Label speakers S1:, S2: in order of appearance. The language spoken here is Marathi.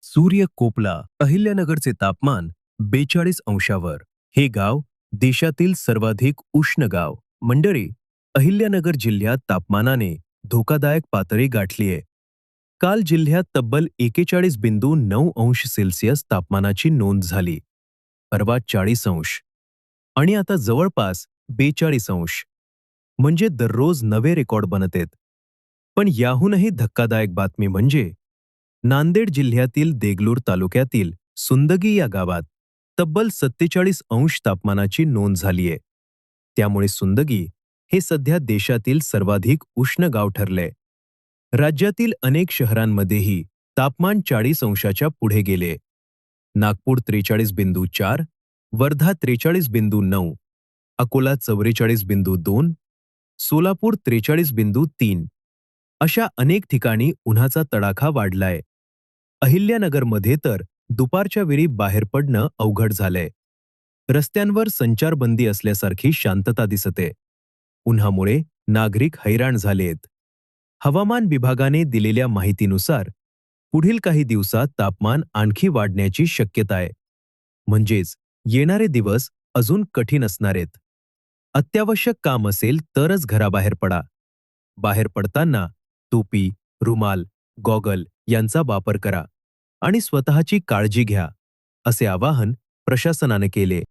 S1: सूर्य कोपला. अहिल्यानगरचे तापमान 42 अंशावर. हे गाव देशातील सर्वाधिक उष्ण गाव. मंडळी, अहिल्यानगर जिल्ह्यात तापमानाने धोकादायक पातळी गाठलीये. काल जिल्ह्यात तब्बल 41.9 अंश सेल्सिअस तापमानाची नोंद झाली. परवा 40 अंश आणि आता जवळपास 42 अंश. म्हणजे दररोज नवे रेकॉर्ड बनतेत. पण याहूनही धक्कादायक बातमी म्हणजे नांदेड जिल्ह्यातील देगलूर तालुक्यातील सुंदगी या गावात तब्बल 47 अंश तापमानाची नोंद झालीय. त्यामुळे सुंदगी हे सध्या देशातील सर्वाधिक उष्ण गाव ठरले. राज्यातील अनेक शहरांमध्येही तापमान 40 अंशाच्या पुढे गेले. नागपूर 43.4, वर्धा 43.9, अकोला 44.2, सोलापूर 43.3 अशा अनेक ठिकाणी उन्हाचा तडाखा वाढलाय. अहिल्यानगरमध्ये तर दुपारच्या वेळी बाहेर पडणं अवघड झालंय. रस्त्यांवर संचारबंदी असल्यासारखी शांतता दिसते. उन्हामुळे नागरिक हैराण झालेत. हवामान विभागाने दिलेल्या माहितीनुसार पुढील काही दिवसात तापमान आणखी वाढण्याची शक्यता आहे. म्हणजेच येणारे दिवस अजून कठीण असणारेत. अत्यावश्यक काम असेल तरच घराबाहेर पडा. बाहेर पडताना टोपी, रुमाल, गॉगल यांचा वापर करा आणि स्वतःची काळजी घ्या, असे आवाहन प्रशासनाने केले.